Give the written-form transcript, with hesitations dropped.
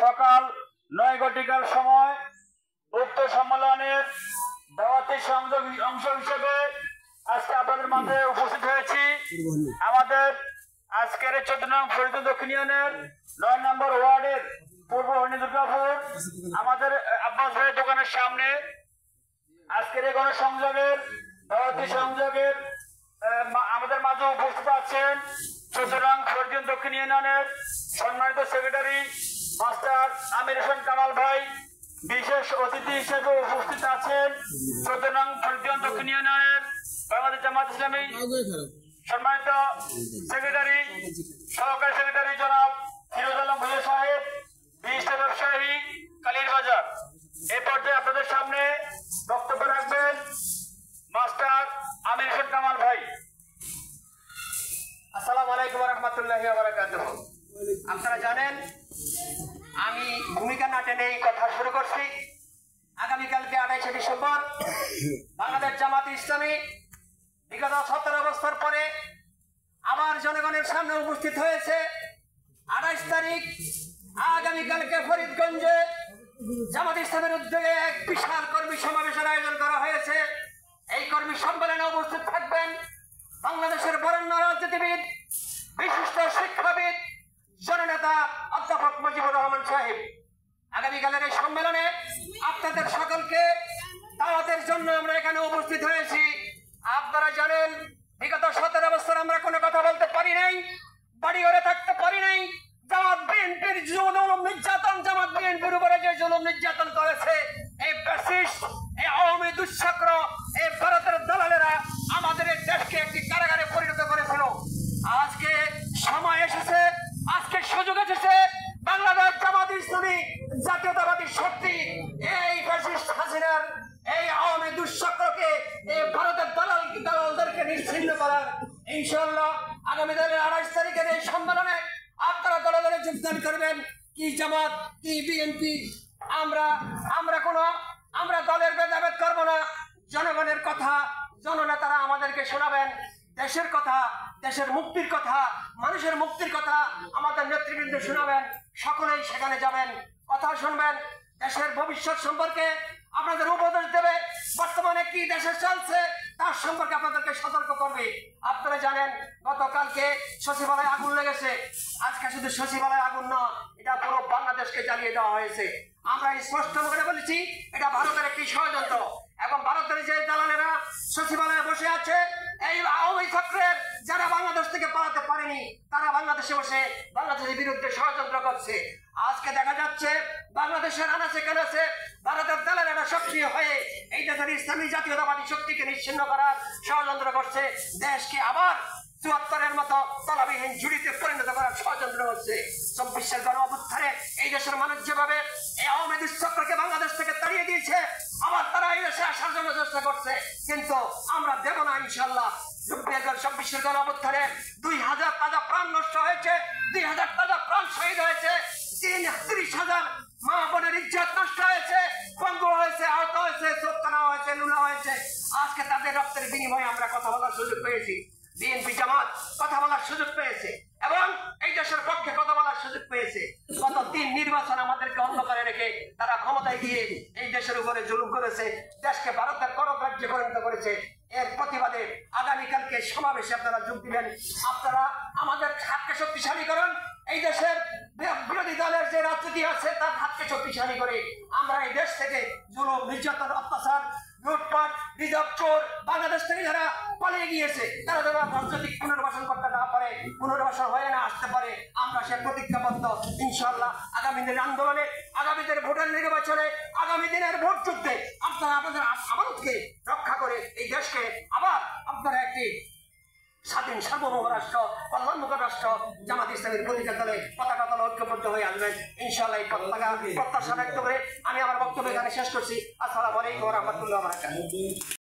সকাল ৯ ঘটিকার সময় উক্ত সম্মেলনের দাওয়াতি সংযোগ অংশ হিসেবে আজকে আপনাদের মাঝে উপস্থিত হয়েছি। আমাদের আজকের ১৪ নং ফরিদপুর দক্ষিণ ইউনিয়নের ৯ নম্বর ওয়ার্ডের পূর্ব হরিণীদুর্গাপুর আমাদের আব্বাস ভাইয়ের দোকানের সামনে আজকের এই গণসংযোগের দাওয়াতি সংযোগের আমাদের মাঝে উপস্থিত আছেন ১৪ নং ফরিদপুর দক্ষিণ ইউনিয়নের সম্মানিত সেক্রেটারি মাস্টার আমির হোসেন কামাল ভাই। বিশেষ অতিথি হিসেবে উপস্থিত আছেন ১৪ নং ফরিদপুর দক্ষিণ ইউনিয়নের বাংলাদেশ জামাত ইসলামী সম্মানিত সেক্রেটারি সহকারী সেক্রেটারি জনাব ফিরোজ আলম ভূঁইয়া সাহেব, বিশিষ্ট ব্যবসায়ী কালীর বাজার। এ পর্যায়ে আপনাদের সামনে বক্তব্য রাখবেন মাস্টার আমির হোসেন কামাল ভাই। আসসালামু আলাইকুম ওয়া রাহমাতুল্লাহি ওয়া বারাকাতুহু। আপনারা জানেন আমি ভূমিকা না টেনে এই কথা শুরু করছি। আগামীকালকে ২৮শে ডিসেম্বর বাংলাদেশ জামাত ইসলামী বিগত ১৭ বছর পরে আবার জনগণের সামনে উপস্থিত হয়েছে। ২৮ তারিখ আগামীকালকে ফরিদগঞ্জে জামাত ইসলামের উদ্যোগে এক বিশাল কর্মী সমাবেশের আয়োজন করা হয়েছে। এই কর্মী সম্মেলনে উপস্থিত থাকবেন বাংলাদেশের বরেণ্য রাজনীতিবিদ, বিশিষ্ট শিক্ষাবিদ, জননেতা অধ্যাপক মুজিবুর রহমান সাহেব। আগামীকালের এই সম্মেলনে আপনাদের সকলকে দাওয়াতের জন্য আমরা এখানে উপস্থিত হয়েছি। আপনারা জানেন বিগত ১৭ বছর আমরা কোনো কথা বলতে পারি নাই, বাড়ি ঘরে থাকতে পারি নাই। জামাত বিএনপির জুলুম নির্যাতন, জামাত বিএনপির উপরে যে জুলুম নির্যাতন করেছে এই ফ্যাসিস্ট, এই আওয়ামী দুঃচক্র, এই ভারতের দালালেরা আমাদের এই দেশকে একটি কারাগারে পরিণত করেছিল। আজকে সময় এসেছে, আজকে সুযোগ এসেছে বাংলাদেশ জামাত ইসলামী জাতীয়তাবাদী শক্তি এই ফ্যাসিস্ট হাসিনার, এই আওয়ামী দুঃচক্রকে, এই ভারতের দালালদেরকে নিশ্চিহ্ন করার। ইনশাআল্লাহ আগামী দিনের ২৮ তারিখের এই সম্মেলনে আপনারা দলে দলে যোগদান করবেন। কি জামাত কি বিএনপি, আমরা দলের ভেদাভেদ করব না। জনগণের কথা জননেতারা আমাদেরকে শোনাবেন, দেশের কথা, দেশের মুক্তির কথা, মানুষের মুক্তির কথা আমাদের নেতৃবৃন্দ শোনাবেন। সকলেই সেখানে যাবেন, কথা শুনবেন, দেশের ভবিষ্যৎ সম্পর্কে আপনাদের উপদেশ দেবে, বর্তমানে কি দেশে চলছে তার সম্পর্কে আপনাদেরকে সতর্ক করবে। আপনারা জানেন গতকালকে সচিবালয়ে আগুন লেগেছে। আজকে শুধু সচিবালয়ে আগুন না, এটা পুরো বাংলাদেশকে জ্বালিয়ে দেওয়া হয়েছে। আমরা স্পষ্ট করে বলেছি এটা ভারতের একটি ষড়যন্ত্র, এবং ভারতের যে দালালেরা সচিবালয়ে বসে আছে, এই আওয়ামী চক্রের যারা বাংলাদেশ থেকে পালাতে পারেনি তারা বাংলাদেশে বসে বাংলাদেশের বিরুদ্ধে ষড়যন্ত্র করছে। আজকে দেখা যাচ্ছে বাংলাদেশের আনাচে কানাচে ভারতের দালালেরা সক্রিয় হয়ে এই দেশের ইসলামী জাতীয়তাবাদী শক্তিকে নিশ্চিহ্ন করার ষড়যন্ত্র করছে। দেশকে আবার ৭৪-এর মতো তলাবিহীন ঝুড়িতে পরিণত করার ষড়যন্ত্র হচ্ছে। ২৪-এর গণ অভ্যুত্থানে এই দেশের মানুষ যেভাবে এই আওয়ামী দুঃচক্রকে বাংলাদেশ থেকে তাড়িয়ে দিয়েছে, আবার তারা এই দেশে আসার জন্য চেষ্টা করছে, কিন্তু আমরা দেব না ইনশাআল্লাহ। ২৪-এর গণ অভ্যুত্থানে ২,০০০ তাজা প্রাণ নষ্ট হয়েছে, ২,০০০ তাজা প্রাণ শহীদ হয়েছে, ৩০,০০০ মা বোনের ইজ্জত নষ্ট হয়েছে, পঙ্গু হয়েছে, আহত হয়েছে, চোখ কানা হয়েছে, লুলা হয়েছে। আজকে তাদের রক্তের বিনিময়ে আমরা কথা বলার সুযোগ পেয়েছি। বিএনপি জামাত কথা বলার সুযোগ পেয়েছে এবং এই দেশের পক্ষে কথা বলার সুযোগ পেয়েছে। গত ৩ নির্বাচন আমাদেরকে অন্ধকারে রেখে তারা ক্ষমতায় গিয়ে এই দেশের উপরে জুলুম করেছে, দেশকে ভারতের কররাজ্যে পরিণত করেছে। এর প্রতিবাদে আগামীকালকে সমাবেশে আপনারা যোগ দিবেন। আপনারা আমাদের হাতকে শক্তিশালী করুন। এই দেশের বিরোধী দলের যে রাজনীতি আছে তার হাতকে শক্তিশালী করে আমরা এই দেশ থেকে জুলুম নির্যাতন অত্যাচার লুটপাট রিজার্ভ চোর বাংলাদেশ থেকে যারা পালিয়ে গিয়েছে তারা যারা রাজনৈতিক পুনর্বাসন করতে না পারে, পুনর্বাসন হয়ে না আসতে পারে, আমরা সে প্রতিজ্ঞাবদ্ধ ইনশাআল্লাহ আগামী দিনের আন্দোলনে, আগামী দিনের ভোটের নির্বাচনে, আগামী দিনের ভোট যুদ্ধে আপনারা আপনাদের আমানতকে রক্ষা করে এই দেশকে আবার আপনারা একটি স্বাধীন সার্বভৌম রাষ্ট্র, কল্যাণমুখী রাষ্ট্র জামাত ইসলামের প্রতিষ্ঠা দলে পতাকা তলে ঐক্যবদ্ধ হয়ে আসবেন ইনশাআল্লাহ। এই পতাকা প্রত্যাশা ব্যক্ত করে আমি আমার বক্তব্য এখানে শেষ করছি। আসসালামু আলাইকুম ওয়া রাহমাতুল্লাহি ওয়া বারাকাতুহু।